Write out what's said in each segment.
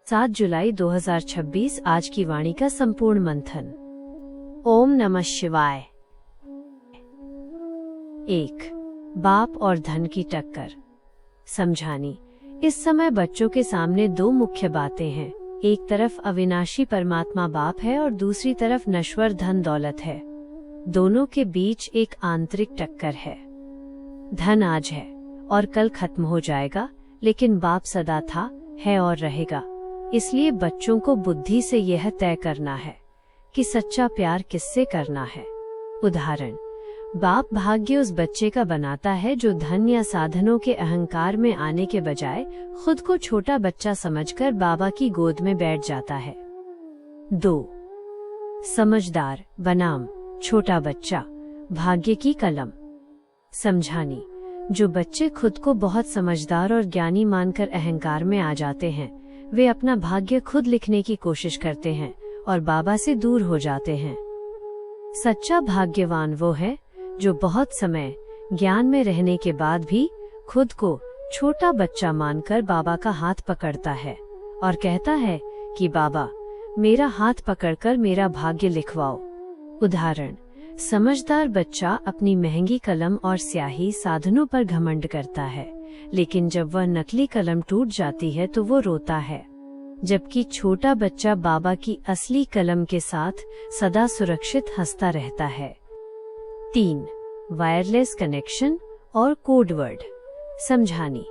सात जुलाई 2026 आज की वाणी का संपूर्ण मंथन। ओम नमः शिवाय। 1. बाप और धन की टक्कर। समझानी। इस समय बच्चों के सामने दो मुख्य बातें हैं। एक तरफ अविनाशी परमात्मा बाप है और दूसरी तरफ नश्वर धन दौलत है। दोनों के बीच एक आंतरिक टक्कर है। धन आज है और कल खत्म हो जाएगा, लेकिन बाप सदा था, है और रहेगा। इसलिए बच्चों को बुद्धि से यह तय करना है कि सच्चा प्यार किससे करना है। उदाहरण, बाप भाग्य उस बच्चे का बनाता है जो धन या साधनों के अहंकार में आने के बजाय खुद को छोटा बच्चा समझकर बाबा की गोद में बैठ जाता है। 2. समझदार बनाम छोटा बच्चा, भाग्य की कलम। समझानी। जो बच्चे खुद को बहुत समझदार और ज्ञानी मानकर अहंकार में आ जाते हैं, वे अपना भाग्य खुद लिखने की कोशिश करते हैं और बाबा से दूर हो जाते हैं। सच्चा भाग्यवान वो है जो बहुत समय ज्ञान में रहने के बाद भी खुद को छोटा बच्चा मानकर बाबा का हाथ पकड़ता है और कहता है कि बाबा, मेरा हाथ पकड़कर मेरा भाग्य लिखवाओ। उदाहरण, समझदार बच्चा अपनी महंगी कलम और स्याही साधनों पर घमंड करता है, लेकिन जब वह नकली कलम टूट जाती है तो वो रोता है, जबकि छोटा बच्चा बाबा की असली कलम के साथ सदा सुरक्षित हंसता रहता है। 3. वायरलेस कनेक्शन और कोडवर्ड। समझानी।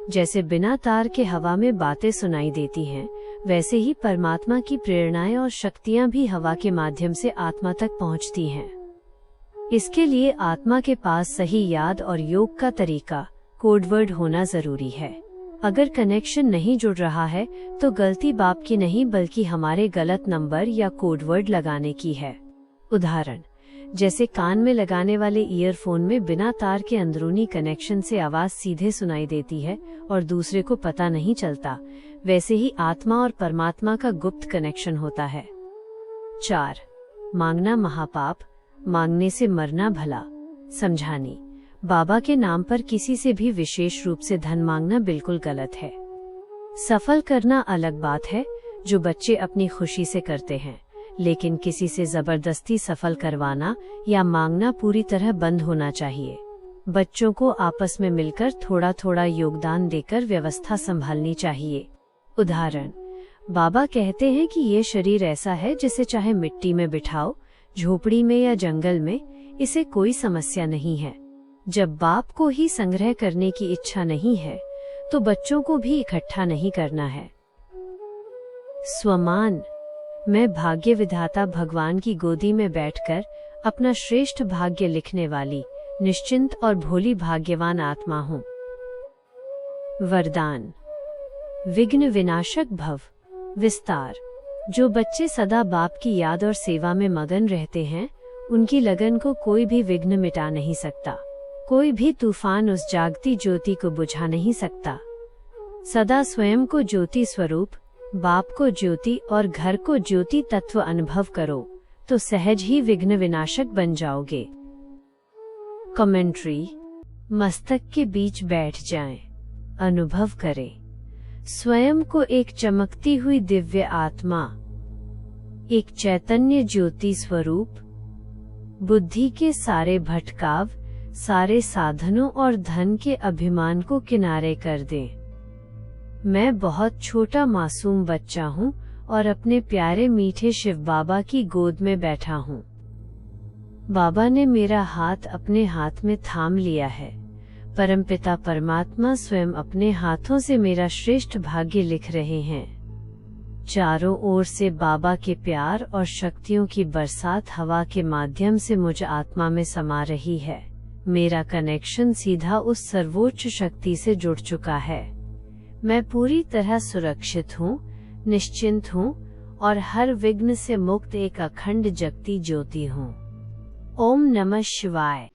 जैसे बिना तार के हवा में बातें सुनाई देती हैं, वैसे ही परमात्मा की प्रेरणाएं और शक्तियां भी हवा के माध्यम से आत्मा तक पहुंचती हैं। इसके लिए आत्मा के पास सही याद और योग का तरीका, कोडवर्ड होना जरूरी है। अगर कनेक्शन नहीं जुड़ रहा है तो गलती बाप की नहीं बल्कि हमारे गलत नंबर या कोडवर्ड लगाने की है। उदाहरण, जैसे कान में लगाने वाले ईयरफोन में बिना तार के अंदरूनी कनेक्शन से आवाज सीधे सुनाई देती है और दूसरे को पता नहीं चलता, वैसे ही आत्मा और परमात्मा का गुप्त कनेक्शन होता है। 4. मांगना महापाप, मांगने से मरना भला। समझानी। बाबा के नाम पर किसी से भी विशेष रूप से धन मांगना बिल्कुल गलत है। सफल करना अलग बात है जो बच्चे अपनी खुशी से करते हैं, लेकिन किसी से जबरदस्ती सफल करवाना या मांगना पूरी तरह बंद होना चाहिए। बच्चों को आपस में मिलकर थोड़ा थोड़ा योगदान देकर व्यवस्था संभालनी चाहिए। उदाहरण, बाबा कहते हैं कि ये शरीर ऐसा है जिसे चाहे मिट्टी में बिठाओ, झोपड़ी में या जंगल में, इसे कोई समस्या नहीं है। जब बाप को ही संग्रह करने की इच्छा नहीं है तो बच्चों को भी इकट्ठा नहीं करना है। स्वमान। मैं भाग्य विधाता भगवान की गोदी में बैठकर अपना श्रेष्ठ भाग्य लिखने वाली निश्चिंत और भोली भाग्यवान आत्मा हूँ। वरदान। विघ्न विनाशक भव। विस्तार। जो बच्चे सदा बाप की याद और सेवा में मगन रहते हैं, उनकी लगन को कोई भी विघ्न मिटा नहीं सकता। कोई भी तूफान उस जागती ज्योति को बुझा नहीं सकता। सदा स्वयं को ज्योति स्वरूप, बाप को ज्योति और घर को ज्योति तत्व अनुभव करो तो सहज ही विघ्न विनाशक बन जाओगे। कमेंट्री। मस्तक के बीच बैठ जाएं, अनुभव करें स्वयं को एक चमकती हुई दिव्य आत्मा, एक चैतन्य ज्योति स्वरूप। बुद्धि के सारे भटकाव, सारे साधनों और धन के अभिमान को किनारे कर दें। मैं बहुत छोटा मासूम बच्चा हूँ और अपने प्यारे मीठे शिव बाबा की गोद में बैठा हूँ। बाबा ने मेरा हाथ अपने हाथ में थाम लिया है। परमपिता परमात्मा स्वयं अपने हाथों से मेरा श्रेष्ठ भाग्य लिख रहे हैं। चारों ओर से बाबा के प्यार और शक्तियों की बरसात हवा के माध्यम से मुझ आत्मा में समा रही है। मेरा कनेक्शन सीधा उस सर्वोच्च शक्ति से जुड़ चुका है। मैं पूरी तरह सुरक्षित हूँ, निश्चिंत हूँ और हर विघ्न से मुक्त एक अखंड जगती ज्योति हूँ। ओम नमः शिवाय।